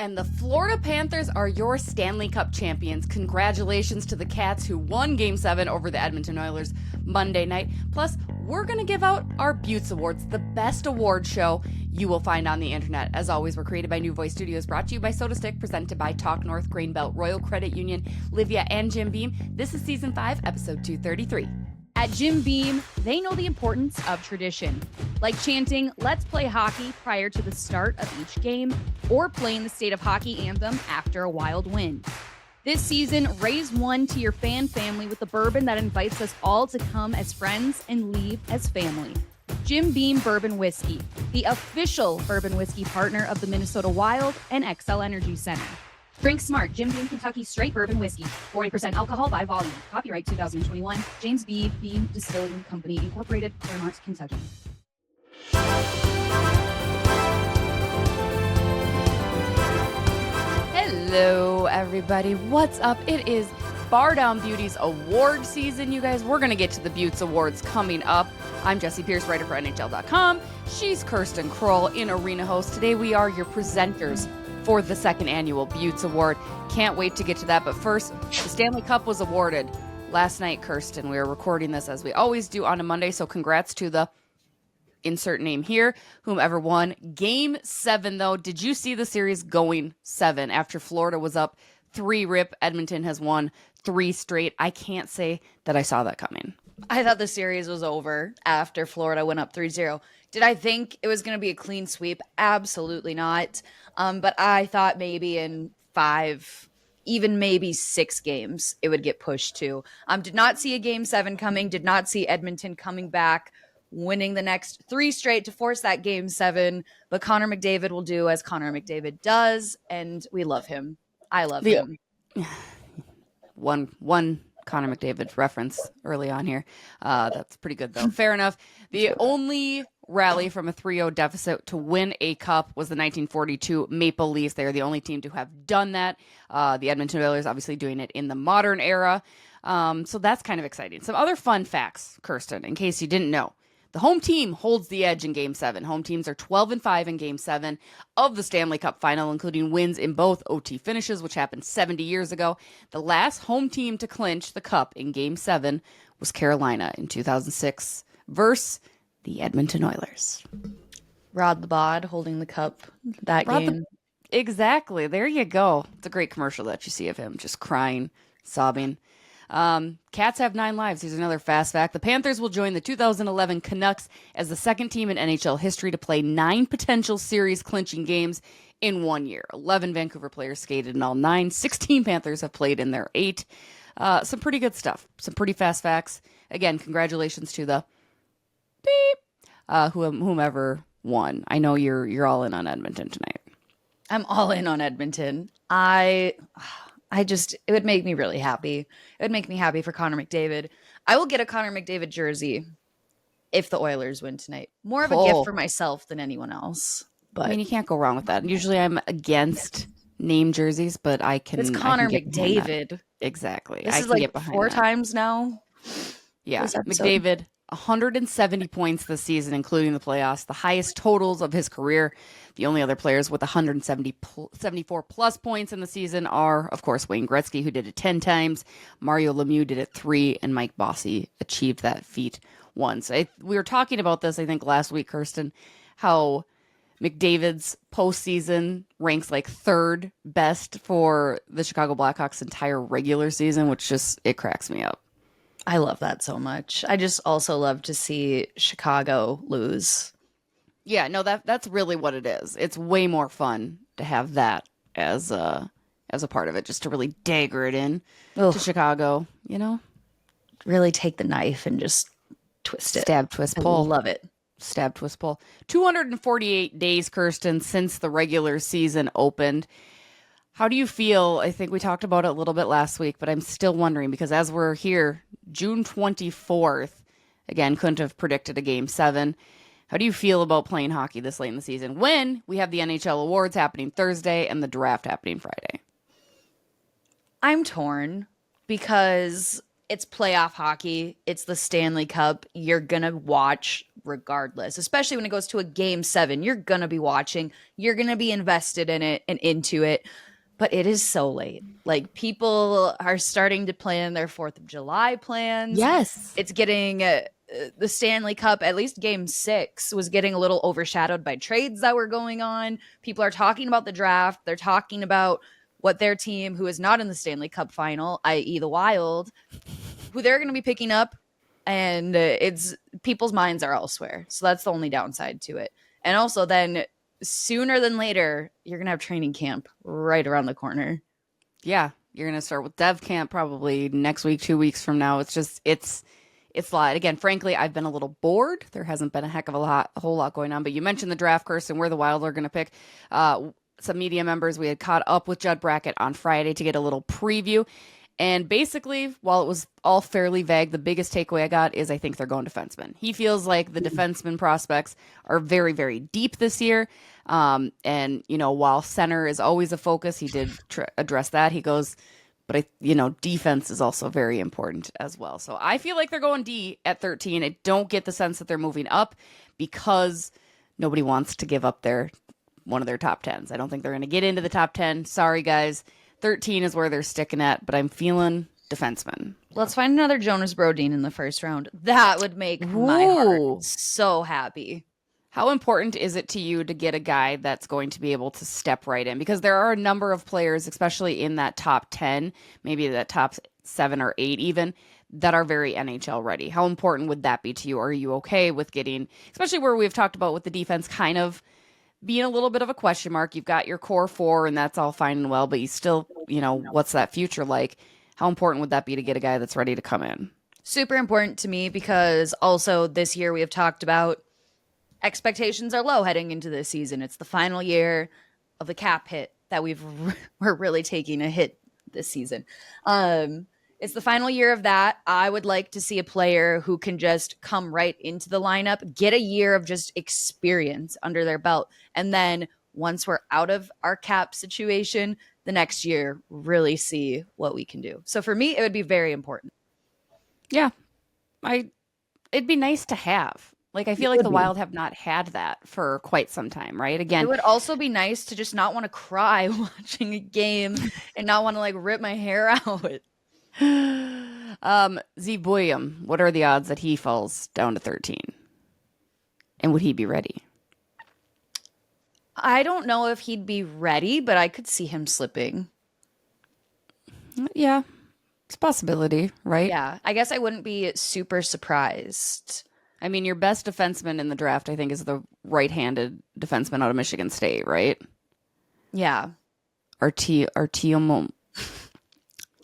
And the Florida Panthers are your Stanley Cup champions. Congratulations to the Cats who won Game 7 over the Edmonton Oilers Monday night. Plus, we're going to give out our Beauts Awards, the best award show you will find on the internet. As always, we're created by New Voice Studios, brought to you by Soda Stick, presented by Talk North, Grain Belt, Royal Credit Union, Livea, and Jim Beam. This is Season 5, Episode 233. At Jim Beam, they know the importance of tradition, like chanting, "Let's play hockey" prior to the start of each game, or playing the State of Hockey anthem after a wild win. This season, raise one to your fan family with the bourbon that invites us all to come as friends and leave as family. Jim Beam Bourbon Whiskey, the official bourbon whiskey partner of the Minnesota Wild and XL Energy Center. Drink smart. Jim Beam Kentucky Straight Bourbon Whiskey. 40% alcohol by volume. Copyright 2021. James B. Beam Distilling Company, Incorporated, Claremont, Kentucky. Hello, everybody. What's up? It is Bardown Beauties Award season, you guys. We're going to get to the Beauts Awards coming up. I'm Jessie Pierce, writer for NHL.com. She's Kirsten Kroll, in arena host. Today we are your presenters for the second annual Beauts Award. Can't wait to get to that. But first, the Stanley Cup was awarded last night, Kirsten. We are recording this as we always do on a Monday. So congrats to the insert name here, whomever won. Game 7, though. Did you see the series going 7 after Florida was up 3-rip? Edmonton has won 3 straight. I can't say that I saw that coming. I thought the series was over after Florida went up 3-0. Did I think it was going to be a clean sweep? Absolutely not. But I thought maybe in 5, even maybe 6 games, it would get pushed to. Did not see a Game 7 coming. Did not see Edmonton coming back, winning the next 3 straight to force that Game 7. But Connor McDavid will do as Connor McDavid does, and we love him. I love him. One Connor McDavid reference early on here. That's pretty good, though. Fair enough. The only rally from a 3-0 deficit to win a cup was the 1942 Maple Leafs. They are the only team to have done that. The Edmonton Oilers obviously doing it in the modern era. So that's kind of exciting. Some other fun facts, Kirsten, in case you didn't know. The home team holds the edge in Game 7. Home teams are 12-5 in Game 7 of the Stanley Cup Final, including wins in both OT finishes, which happened 70 years ago. The last home team to clinch the cup in Game 7 was Carolina in 2006 versus the Edmonton Oilers. Rod the Bod holding the cup that game. Exactly. There you go. It's a great commercial that you see of him just crying, sobbing. Cats have 9 lives. Here's another fast fact. The Panthers will join the 2011 Canucks as the second team in NHL history to play 9 potential series clinching games in 1 year. 11 Vancouver players skated in all 9. 16 Panthers have played in their 8. Some pretty good stuff. Some pretty fast facts. Again, congratulations to the whomever won. I know you're all in on Edmonton tonight. I'm all in on Edmonton. It would make me really happy. It would make me happy for Connor McDavid. I will get a Connor McDavid jersey if the Oilers win tonight. More of a gift for myself than anyone else. But I mean, you can't go wrong with that. Usually I'm against name jerseys, but I can. It's Connor McDavid. Exactly. This is like 4 times now. Yeah, McDavid, 170 points this season, including the playoffs, the highest totals of his career. The only other players with 174 plus points in the season are, of course, Wayne Gretzky, who did it 10 times. Mario Lemieux did it 3, and Mike Bossy achieved that feat once. We were talking about this, I think, last week, Kirsten, how McDavid's postseason ranks like 3rd best for the Chicago Blackhawks' entire regular season, which it cracks me up. I love that so much. I just also love to see Chicago lose. Yeah, no, that's really what it is. It's way more fun to have that as a part of it, just to really dagger it in to Chicago, you know? Really take the knife and just twist it. Stab, twist, pull. I love it. Stab, twist, pull. 248 days, Kirsten, since the regular season opened. How do you feel? I think we talked about it a little bit last week, but I'm still wondering because as we're here, June 24th, again, couldn't have predicted a Game 7. How do you feel about playing hockey this late in the season when we have the NHL awards happening Thursday and the draft happening Friday? I'm torn because it's playoff hockey. It's the Stanley Cup. You're going to watch regardless, especially when it goes to a game 7. You're going to be watching. You're going to be invested in it and into it. But it is so late. Like, people are starting to plan their 4th of July plans. Yes. It's getting the Stanley Cup, at least game 6, was getting a little overshadowed by trades that were going on. People are talking about the draft. They're talking about what their team, who is not in the Stanley Cup final, i.e. the Wild, who they're going to be picking up. And it's people's minds are elsewhere. So that's the only downside to it. And also then sooner than later, you're going to have training camp right around the corner. Yeah. You're going to start with dev camp probably next week, 2 weeks from now. It's just, it's a lot. Again, frankly, I've been a little a There hasn't been a whole lot going on, but you mentioned the draft, Kirsten, where the Wild are going to pick. Some media members, we had caught up with Judd Brackett on Friday to get a little preview. And basically, while it was all fairly vague, the biggest takeaway I got is I think they're going defenseman. He feels like the defenseman prospects are very, very deep this year. And, while center is always a focus, he did address that. He goes, but defense is also very important as well. So I feel like they're going D at 13. I don't get the sense that they're moving up because nobody wants to give up one of their top 10s. I don't think they're going to get into the top 10. Sorry, guys. 13 is where they're sticking at, but I'm feeling defenseman. Let's find another Jonas Brodin in the first round. That would make my heart so happy. How important is it to you to get a guy that's going to be able to step right in? Because there are a number of players, especially in that top 10, maybe that top 7 or 8 even, that are very NHL ready. How important would that be to you? Are you okay with getting, especially where we've talked about with the defense kind of being a little bit of a question mark? You've got your core 4 and that's all fine and well, but you still, what's that future like? How important would that be to get a guy that's ready to come in? Super important to me because also this year we have talked about expectations are low heading into this season. It's the final year of the cap hit that we're really taking a hit this season. It's the final year of that. I would like to see a player who can just come right into the lineup, get a year of just experience under their belt. And then once we're out of our cap situation, the next year, really see what we can do. So for me, it would be very important. Yeah. It'd be nice to have. Like, I feel like the Wild have not had that for quite some time, right? Again, it would also be nice to just not want to cry watching a game and not want to rip my hair out. William, what are the odds that he falls down to 13? And would he be ready? I don't know if he'd be ready, but I could see him slipping. Yeah, it's a possibility, right? Yeah, I guess I wouldn't be super surprised. I mean, your best defenseman in the draft, I think, is the right-handed defenseman out of Michigan State, right? Yeah. Artyom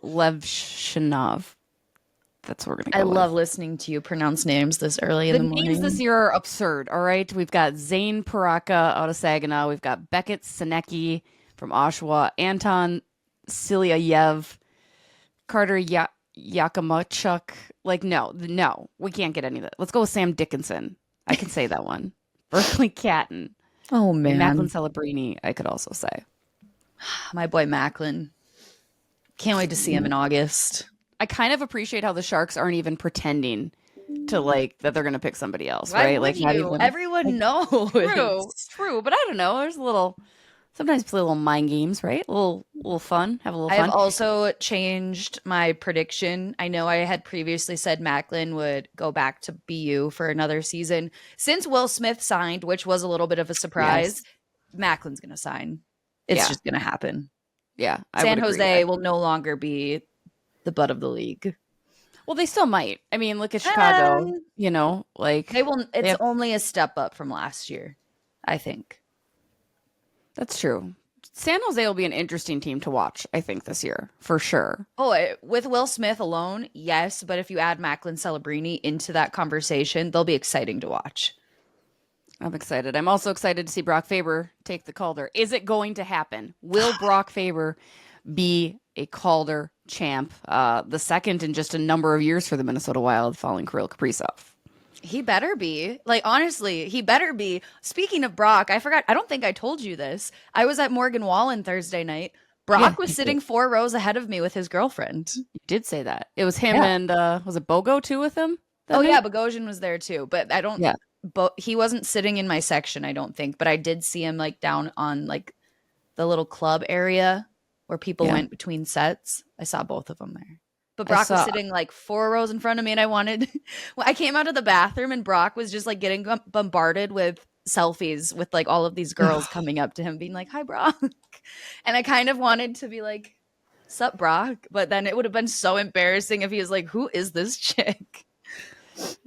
Levshinov. That's what we're going to go with. I love listening to you pronounce names this early in the morning. The names this year are absurd, all right? We've got Zane Paraka out of Saginaw. We've got Beckett Sinecki from Oshawa. Anton Silyayev. Carter Yakamachuk. No, we can't get any of that. Let's go with Sam Dickinson. I can say that one. Berkeley Catton. Oh, man. Macklin Celebrini, I could also say. My boy Macklin. Can't wait to see him in August. I kind of appreciate how the Sharks aren't even pretending to that they're going to pick somebody else, Why right? would you? Everyone knows. True, but I don't know. There's sometimes play little mind games, right? A little fun, have a little fun. I've also changed my prediction. I know I had previously said Macklin would go back to BU for another season. Since Will Smith signed, which was a little bit of a surprise, Macklin's going to sign. It's just going to happen. Yeah. San Jose will no longer be the butt of the league. Well, they still might. I mean, look at Chicago, they will. It's only a step up from last year, I think. That's true. San Jose will be an interesting team to watch, I think, this year, for sure. Oh, with Will Smith alone, yes. But if you add Macklin Celebrini into that conversation, they'll be exciting to watch. I'm excited. I'm also excited to see Brock Faber take the Calder. Is it going to happen? Will Brock Faber be a Calder champ, the second in just a number of years for the Minnesota Wild following Kirill Kaprizov? He better be. Honestly, he better be. Speaking of Brock, I forgot. I don't think I told you this. I was at Morgan Wallen Thursday night. Brock Yeah, was sitting 4 rows ahead of me with his girlfriend. you did say that. It was him Yeah. and was it Bogo too with him? Oh yeah, Bogosian was there too, but I don't. Yeah. But he wasn't sitting in my section, I don't think. But I did see him like down on like the little club area where people went between sets. I saw both of them there. But Brock was sitting like 4 rows in front of me, and I came out of the bathroom, and Brock was just like getting bombarded with selfies with like all of these girls coming up to him, being like, "Hi, Brock," and I kind of wanted to be like, "Sup, Brock," but then it would have been so embarrassing if he was like, "Who is this chick?"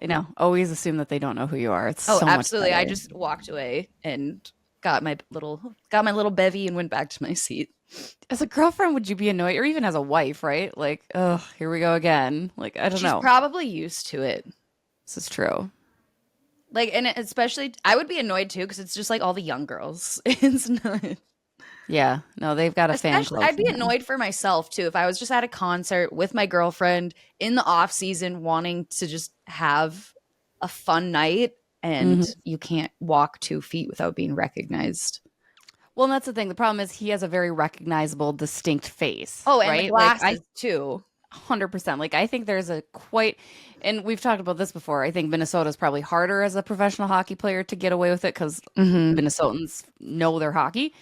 I know. Always assume that they don't know who you are. It's Oh, so absolutely. much I better. just walked away and got my little bevy and went back to my seat. As a girlfriend, would you be annoyed, or even as a wife, right? Like, oh, here we go again. Like, I don't She's know. probably used to it. This is true. Like, and especially, I would be annoyed too because it's just like all the young girls. It's not. Yeah. No, they've got a fan Especially, club. I'd be annoyed for myself too if I was just at a concert with my girlfriend in the off season, wanting to just have a fun night, and you can't walk 2 feet without being recognized. Well, and that's the thing. The problem is he has a very recognizable, distinct face. Oh, and right? the glasses Like, too. 100%. Like, I think there's a quite, and we've talked about this before. I think Minnesota's probably harder as a professional hockey player to get away with it because Minnesotans know their hockey.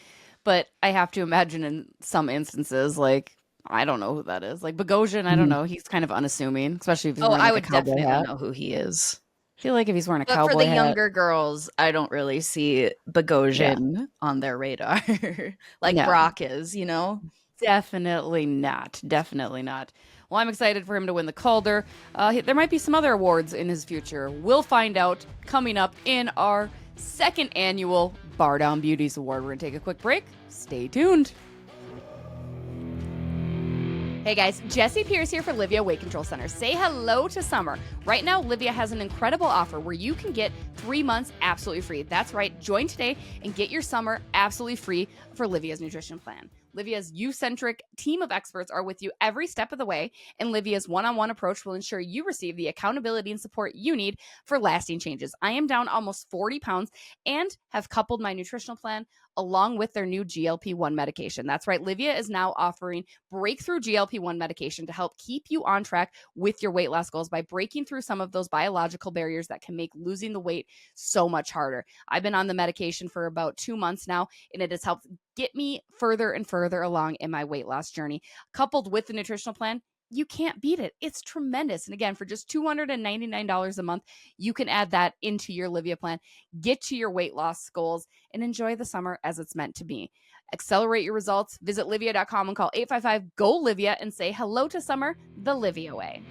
But I have to imagine in some instances, like, I don't know who that is. Like Bogosian, I don't know. He's kind of unassuming, especially if he's wearing I like, would a cowboy definitely hat. know who he is. I feel like if he's wearing a But cowboy for the hat, younger girls, I don't really see Bogosian on their radar like No. Brock is, you know? Definitely not. Definitely not. Well, I'm excited for him to win the Calder. There might be some other awards in his future. We'll find out coming up in our second annual Bardown Beauties Award. We're going to take a quick break. Stay tuned. Hey guys, Jesse Pierce here for Livea Weight Control Center. Say hello to summer. Right now, Livea has an incredible offer where you can get 3 months absolutely free. That's right. Join today and get your summer absolutely free for Livea's nutrition plan. Livea's you-centric team of experts are with you every step of the way, and Livea's one-on-one approach will ensure you receive the accountability and support you need for lasting changes. I am down almost 40 pounds and have coupled my nutritional plan along with their new GLP-1 medication. That's right. Livea is now offering breakthrough GLP-1 medication to help keep you on track with your weight loss goals by breaking through some of those biological barriers that can make losing the weight so much harder. I've been on the medication for about 2 months now, and it has helped get me further and further along in my weight loss journey. Coupled with the nutritional plan, you can't beat it. It's tremendous. And again, for just $299 a month, you can add that into your Livea plan, get to your weight loss goals, and enjoy the summer as it's meant to be. Accelerate your results. Visit Livea.com and call 855-GO-LIVEA and say hello to summer the Livea way.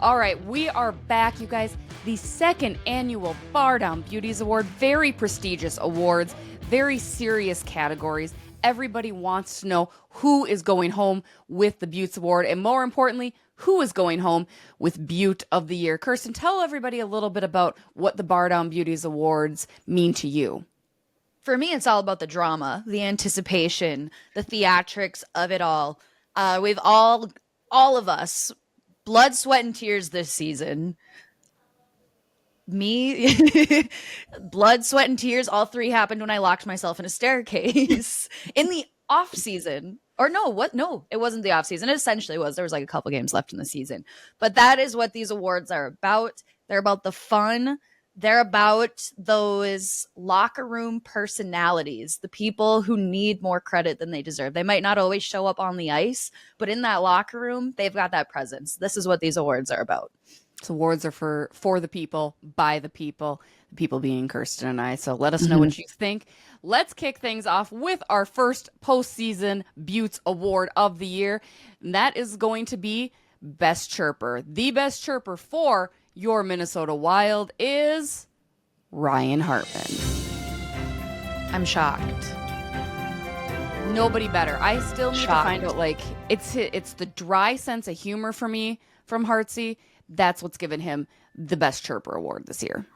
All right, we are back, you guys. The second annual Bardown Beauties Award, very prestigious awards, very serious categories. Everybody wants to know who is going home with the Beauts Award, and more importantly, who is going home with Beaut of the Year. Kirsten, tell everybody a little bit about what the Bardown Beauties Awards mean to you. For me, it's all about the drama, the anticipation, the theatrics of it all. We've all of us, blood, sweat, and tears this season. Me, blood, sweat, and tears, all three happened when I locked myself in a staircase in the off season. Or no, it wasn't the off season. It essentially was. There was like a couple games left in the season. But that is what these awards are about. They're about the fun. They're about those locker room personalities, the people who need more credit than they deserve. They might not always show up on the ice, but in that locker room, they've got that presence. This is what these awards are about. So awards are for the people, by the people being Kirsten and I. So let us know what you think. Let's kick things off with our first postseason Beauts Award of the year. And that is going to be Best Chirper. The best chirper for your Minnesota Wild is Ryan Hartman. I'm shocked. Nobody better. I still need Shocked. to find out, like, it's the dry sense of humor for me from Hartsey. That's what's given him the Best Chirper Award this year.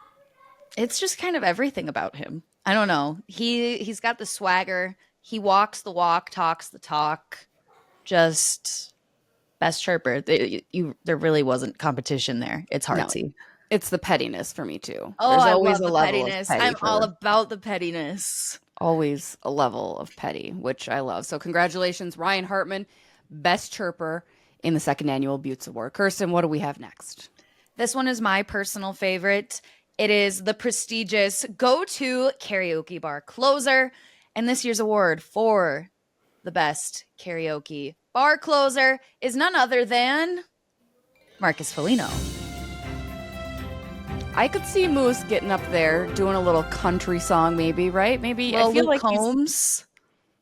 It's just kind of everything about him. I don't know. He's got the swagger. He walks the walk, talks the talk. Just best chirper. There really wasn't competition there. It's Hartsey. No, it's the pettiness for me too. Oh, There's I always love a the level pettiness. of petty I'm for all about the pettiness. always a level of petty, which I love. So congratulations, Ryan Hartman, Best Chirper in the second annual Beauts Award. Kirsten, what do we have next? This one is my personal favorite. It is the prestigious Go-To Karaoke Bar Closer. And this year's award for the best karaoke bar closer is none other than Marcus Foligno. I could see Moose getting up there, doing a little country song, maybe, right? Maybe Well, I feel Luke like Combs.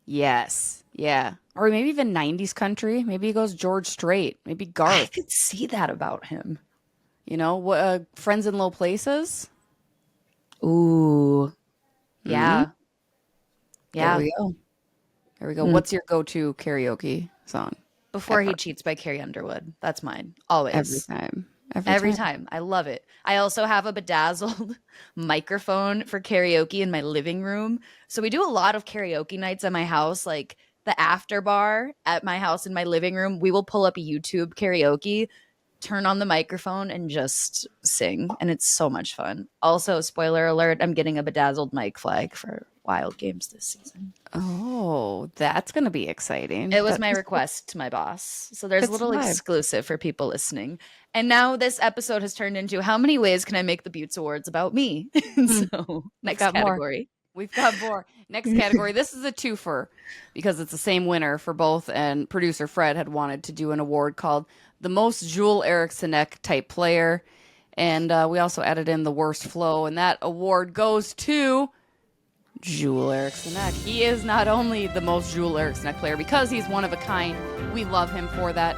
yes, yeah, or maybe even '90s country. Maybe he goes George Strait. Maybe I Garth. could see that about him. You know, what? Friends in Low Places. Ooh. Yeah. Yeah. There we go. There we go. Mm. What's your go-to karaoke song? Before He Ever. Cheats by Carrie Underwood. That's mine. Always. Every time. Every time. I love it. I also have a bedazzled microphone for karaoke in my living room. So we do a lot of karaoke nights at my house, like the after bar at my house in my living room. We will pull up YouTube karaoke, turn on the microphone, and just sing. And it's so much fun. Also, spoiler alert, I'm getting a bedazzled mic flag for Wild Games this season. Oh, that's going to be exciting. It was my request to my boss. So there's a It's little live. exclusive for people listening. And now this episode has turned into how many ways can I make the Beauts Awards about me? So next got more. category. We've got more. Next category. This is a twofer because it's the same winner for both. And producer Fred had wanted to do an award called the most Joel Erikssonek type player. And we also added in the worst flow. And that award goes to Joel Erikssonek. He is not only the most Joel Erikssonek player because he's one of a kind. We love him for that.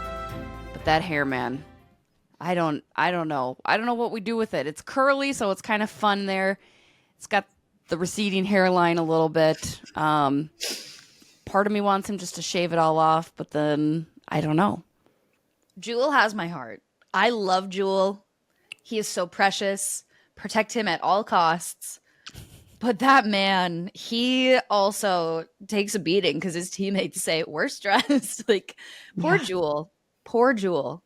But that hair, man, I don't know. I don't know what we do with it. It's curly, so it's kind of fun there. It's got the receding hairline a little bit. Part of me wants him just to shave it all off, but then I don't know. Jewel has my heart. I love Jewel. He is so precious. Protect him at all costs. But that man, he also takes a beating because his teammates say, we're stressed. Like, poor Yeah. Jewel. Poor Jewel.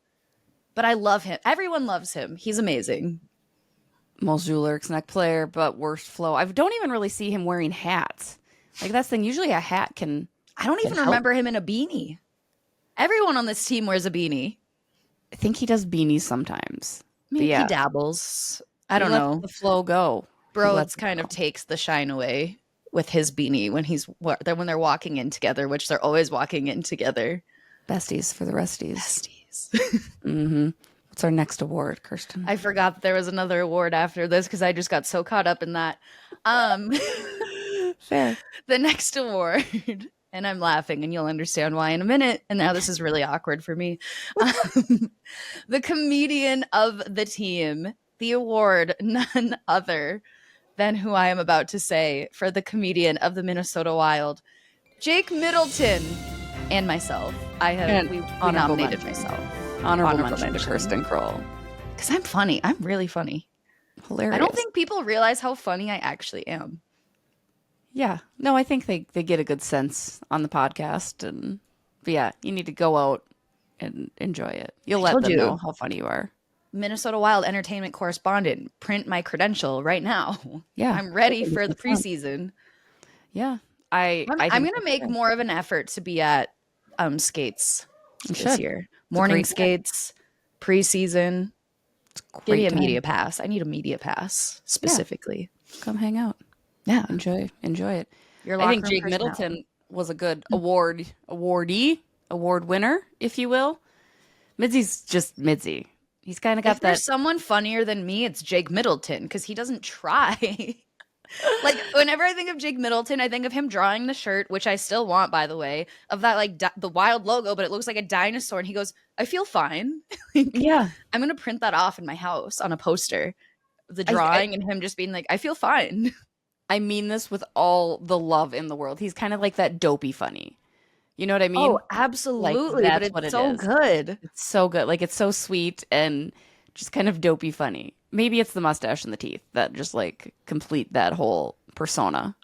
But I love him. Everyone loves him. He's amazing. Most Joel Erikssonek player, but worst flow. I don't even really see him wearing hats. Like that's the thing. Usually a hat can. I don't even help. remember him in a beanie. Everyone on this team wears a beanie. I think he does beanies sometimes. Maybe yeah. he dabbles. I don't He lets know. the flow go. He Bro, lets it's kind of takes the shine away with his beanie when they're walking in together, which they're always walking in together. besties for the resties. Besties. Mm-hmm. What's our next award, Kirsten? I forgot that there was another award after this because I just got so caught up in that. Fair. The next award, and I'm laughing, and you'll understand why in a minute. And now this is really awkward for me. The comedian of the team, the award, none other than who I am about to say for the comedian of the Minnesota Wild, Jake Middleton, and myself. We honorable nominated mention. myself. Honorable mention to mention. Kirsten Kroll. Because I'm funny. I'm really funny. Hilarious. I don't think people realize how funny I actually am. Yeah. No, I think they get a good sense on the podcast. But yeah, you need to go out and enjoy it. You'll let told them you. know how funny you are. Minnesota Wild entertainment correspondent. Print my credential right now. Yeah. I'm ready for the That's fun. preseason. Yeah. I'm think going to that's make good. more of an effort to be at skates You this should. year. Morning great skates, preseason. Give me Great a time. media pass. I need a media pass specifically. Come hang out. Yeah. Enjoy it. Your I think locker room Jake personality. Middleton was a good award winner, if you will. Midsy's just Midsy. He's kind of got If there's that. someone funnier than me, it's Jake Middleton because he doesn't try. Like whenever I think of Jake Middleton, I think of him drawing the shirt, which I still want, by the way, of that like the Wild logo, but it looks like a dinosaur, and he goes, "I feel fine." Like, Yeah. I'm gonna print that off in my house on a poster, the I- drawing and him just being like, "I feel fine." I mean this with all the love in the world. He's kind of like that dopey funny. You know what I mean? Oh, absolutely! that's But it's what it so is. good. It's so good. Like it's so sweet and just kind of dopey funny. Maybe it's the mustache and the teeth that just like complete that whole persona.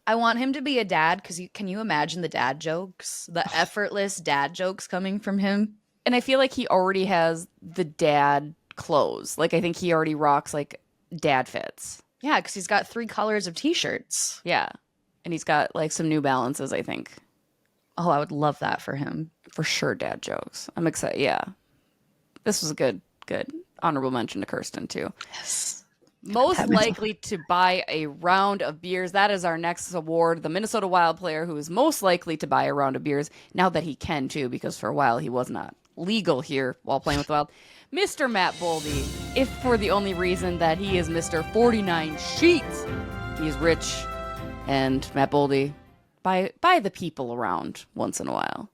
I want him to be a dad because can you imagine the dad jokes, the effortless dad jokes coming from him? And I feel like he already has the dad clothes. Like I think he already rocks like dad fits. Yeah, because he's got 3 colors of t-shirts. Yeah. And he's got like some New Balances, I think. Oh, I would love that for him. For sure, dad jokes. I'm excited. Yeah. This was a good honorable mention to Kirsten, too. Yes. Most likely to buy a round of beers. That is our next award. The Minnesota Wild player who is most likely to buy a round of beers, now that he can, too, because for a while he was not legal here while playing with the Wild. Mr. Matt Boldy, if for the only reason that he is Mr. 49 Sheets. He's rich, and Matt Boldy, buy the people around once in a while.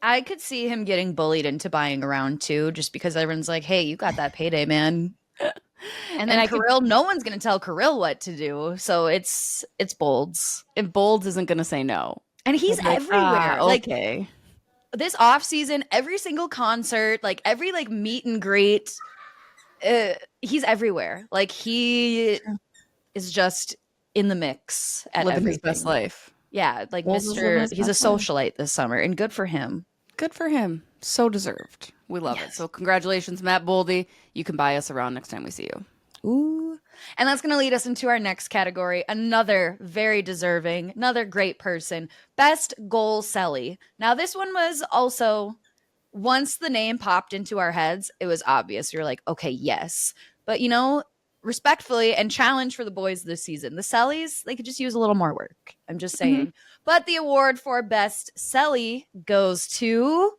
I could see him getting bullied into buying around too, just because everyone's like, hey, you got that payday, man. And then Kirill, no one's going to tell Kirill what to do. So it's Bolds. And Bolds isn't going to say no. And he's everywhere. Okay. Like, this off season, every single concert, like every like meet and greet, he's everywhere. Like he is just in the mix at living everything. His best life. Yeah, like Bolds is living his he's a best life. socialite this summer, and good for him. Good for him. So deserved. We love it. So congratulations, Matt Boldy. You can buy us around next time we see you. Ooh. And that's going to lead us into our next category. Another very deserving, another great person. Best goal Selly. Now, this one was also, once the name popped into our heads, it was obvious. You're like, okay, yes. But, you know, respectfully and challenge for the boys this season. The Sellys, they could just use a little more work. I'm just saying. Mm-hmm. But the award for Best Selly goes to...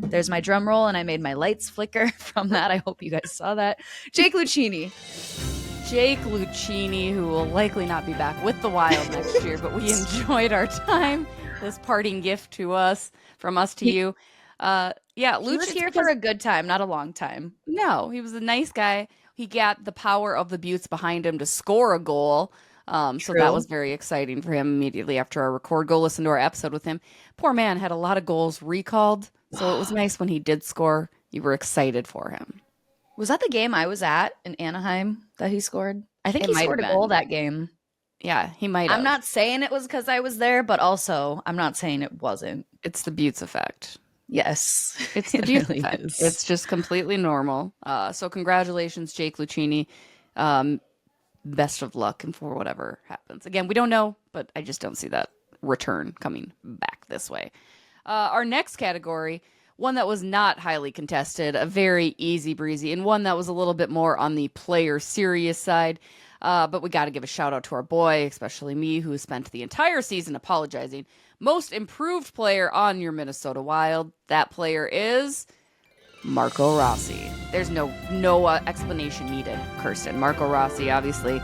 There's my drum roll, and I made my lights flicker from that. I hope you guys saw that. Jake Lucchini. Jake Lucchini, who will likely not be back with the Wild next year, but we enjoyed our time. This parting gift to us, from us to you. Yeah, Lucci was here for a good time, not a long time. No, he was a nice guy. He got the power of the Beauts behind him to score a goal. So that was very exciting for him immediately after our record. Go listen to our episode with him. Poor man had a lot of goals recalled. So it was nice when he did score. You were excited for him. Was that the game I was at in Anaheim that he scored? I think he scored a goal that game. Yeah, he might have. I'm not saying it was because I was there, but also I'm not saying it wasn't. It's the Beauts effect. Yes. It's the Beauts effect. It's just completely normal. So congratulations, Jake Lucchini. Best of luck and for whatever happens. Again, we don't know, but I just don't see that return coming back this way. Our next category, one that was not highly contested, a very easy breezy, and one that was a little bit more on the player serious side. But we got to give a shout out to our boy, especially me, who spent the entire season apologizing. Most improved player on your Minnesota Wild. That player is Marco Rossi. There's no explanation needed, Kirsten. Marco Rossi, obviously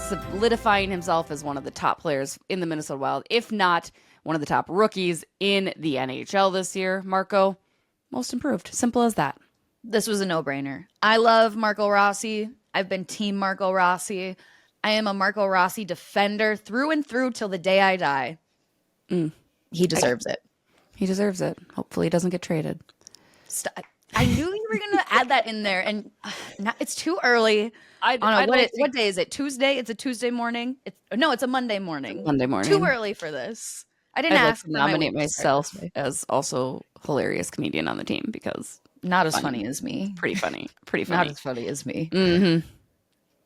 solidifying himself as one of the top players in the Minnesota Wild, if not one of the top rookies in the NHL this year. Marco, most improved. Simple as that. This was a no-brainer. I love Marco Rossi. I've been team Marco Rossi. I am a Marco Rossi defender through and through till the day I die. He deserves it. He deserves it. Hopefully he doesn't get traded. I knew you were going to add that in there, and it's too early. What day is it? Tuesday? It's a Tuesday morning? It's a Monday morning. Monday morning. Too early for this. I didn't ask to nominate myself as also hilarious comedian on the team because not as funny as me. Pretty funny. Not as funny as me. Mm-hmm.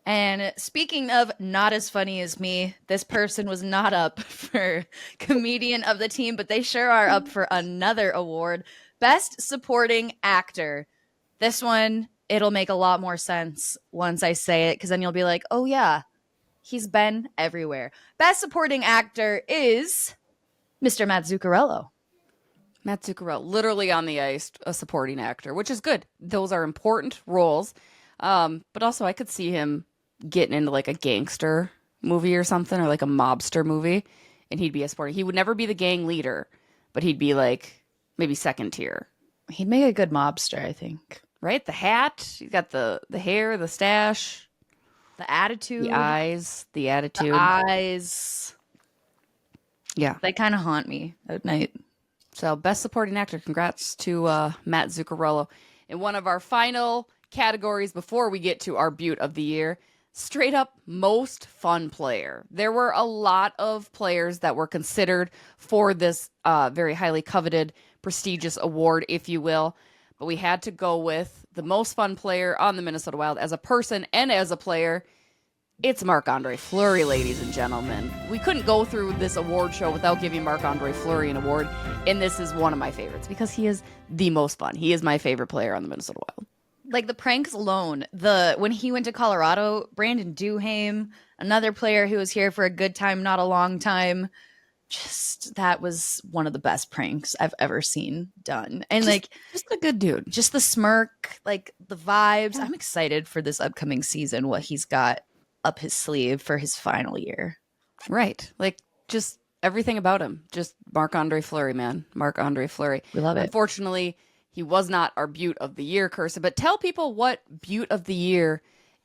And speaking of not as funny as me, this person was not up for comedian of the team, but they sure are up for another award. Best Supporting Actor. This one, it'll make a lot more sense once I say it, because then you'll be like, oh yeah, he's been everywhere. Best Supporting Actor is Mr. Matt Zuccarello. Matt Zuccarello, literally on the ice, a supporting actor, which is good. Those are important roles. But also I could see him getting into like a gangster movie or something, or like a mobster movie, and he'd be a supporting. He would never be the gang leader, but he'd be like maybe second tier. He'd make a good mobster, I think. Right? The hat, he's got the hair, the stash, the attitude, the eyes, the attitude. The eyes. Yeah. They kind of haunt me at night. So best supporting actor, congrats to Matt Zuccarello. In one of our final categories before we get to our Beaut of the Year, straight up most fun player. There were a lot of players that were considered for this very highly coveted, prestigious award, if you will. But we had to go with the most fun player on the Minnesota Wild as a person and as a player, It's Marc-Andre Fleury, ladies and gentlemen. We couldn't go through this award show without giving Marc-Andre Fleury an award, and this is one of my favorites because he is the most fun. He is my favorite player on the Minnesota Wild. Like the pranks alone, when he went to Colorado, Brandon Duhaime, another player who was here for a good time, not a long time, just that was one of the best pranks I've ever seen done. And just a good dude. Just the smirk, like the vibes. I'm excited for this upcoming season, what he's got up his sleeve for his final year. Right. Like just everything about him. Just Marc-Andre Fleury, man. Marc-Andre Fleury. We love it. Unfortunately, he was not our Beaut of the Year, Kirsten, but tell people what Beaut of the Year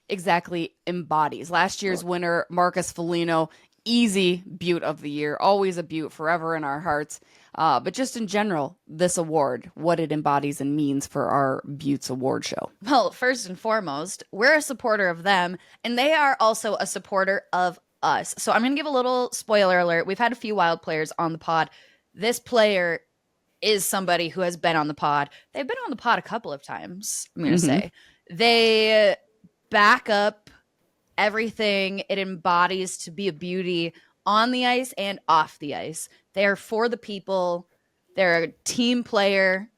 exactly embodies. Last year's winner, Marcus Foligno, easy Beaut of the Year, always a Beaut, forever in our hearts. But just in general, this award, what it embodies and means for our Beauts award show. Well, first and foremost, we're a supporter of them, and they are also a supporter of us. So I'm going to give a little spoiler alert. We've had a few Wild players on the pod. This player is somebody who has been on the pod. They've been on the pod a couple of times, I'm going to say. They back up everything it embodies to be a beauty on the ice and off the ice. They're for the people. They're a team player.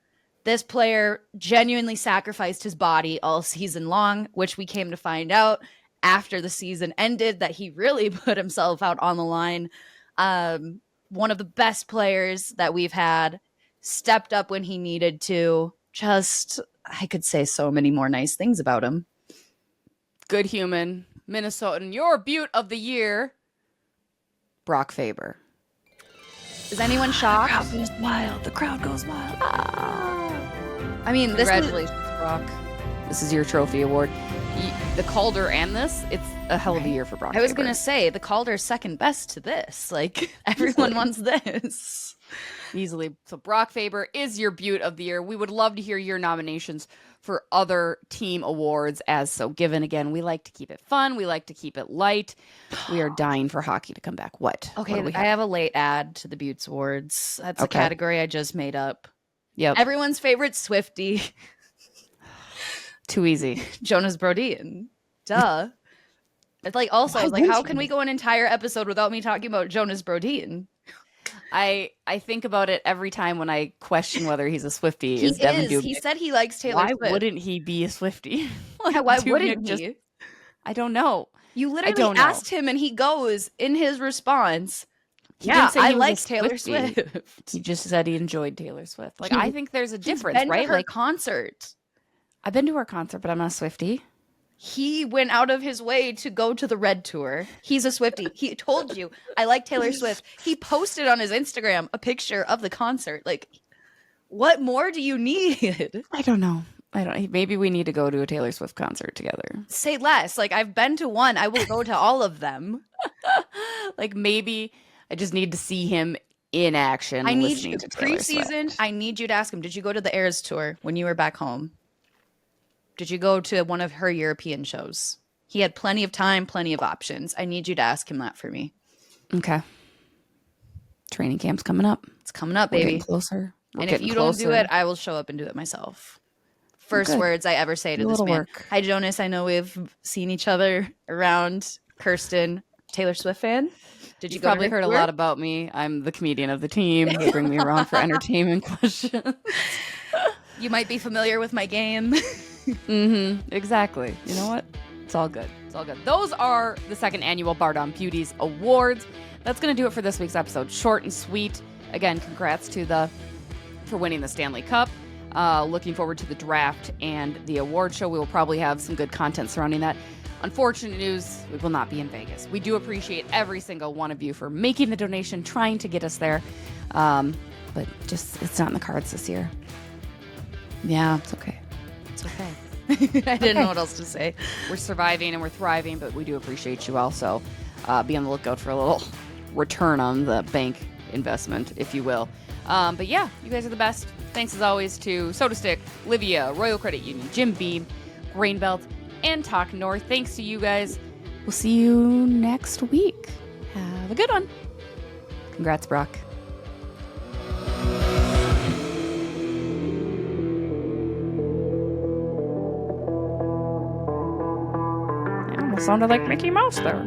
This player genuinely sacrificed his body all season long, which we came to find out after the season ended that he really put himself out on the line. One of the best players that we've had, stepped up when he needed to. Just, I could say so many more nice things about him. Good human, Minnesotan. Your Beaut of the Year, Brock Faber. Is anyone shocked? The crowd goes wild. The crowd goes wild. I mean, Congratulations, Brock. This is your trophy award. The Calder and this, it's a hell of a year for Brock I was Faber. going to say, the Calder's second best to this. Like, everyone wants this. Easily. So Brock Faber is your Beaut of the Year. We would love to hear your nominations for other team awards as so given. Again, we like to keep it fun. We like to keep it light. We are dying for hockey to come back. What? Okay, What I have a late add to the Beauts Awards. That's a category I just made up. Yep. Everyone's favorite Swiftie. Too easy. Jonas Brodin. Duh. It's like also, I was like, how can we go an entire episode without me talking about Jonas Brodin? I think about it every time when I question whether he's a Swiftie. He is. He said he likes Taylor Swift. Why wouldn't he be a Swiftie? Yeah, why wouldn't he? I don't know. You literally asked him and he goes in his response, yeah, I like Taylor Swift. He just said he enjoyed Taylor Swift. Like, I think there's a difference, been right? To her like concert. I've been to her concert, but I'm not a Swiftie. He went out of his way to go to the Red Tour. He's a Swiftie. He told you, I like Taylor Swift. He posted on his Instagram a picture of the concert. Like, what more do you need? I don't know. Maybe we need to go to a Taylor Swift concert together. Say less. Like, I've been to one. I will go to all of them. Like, maybe I just need to see him in action. I need you preseason. I need you to ask him, did you go to the Airs tour when you were back home? Did you go to one of her European shows? He had plenty of time, plenty of options. I need you to ask him that for me. Okay. Training camp's coming up. It's coming up, baby. We're getting closer. And if you don't do it, I will show up and do it myself. First words I ever say to this man. Hi, Jonas. I know we've seen each other around. Kirsten, Taylor Swift fan. Did you probably heard a lot about me? I'm the comedian of the team. They bring me around for entertainment questions. You might be familiar with my game. Exactly. You know what? It's all good. It's all good. Those are the second annual Bardown Beauties Awards. That's going to do it for this week's episode. Short and sweet. Again, congrats for winning the Stanley Cup. Looking forward to the draft and the award show. We will probably have some good content surrounding that. Unfortunate news, we will not be in Vegas. We do appreciate every single one of you for making the donation, trying to get us there. But just, it's not in the cards this year. Yeah, it's okay. It's okay. I didn't know what else to say. We're surviving and we're thriving, but we do appreciate you also. Be on the lookout for a little return on the bank investment, if you will. But yeah, you guys are the best. Thanks as always to Soda Stick, Livea, Royal Credit Union, Jim Beam, Grainbelt, and Talk North. Thanks to you guys. We'll see you next week. Have a good one. Congrats, Brock. sounded like Mickey Mouse there.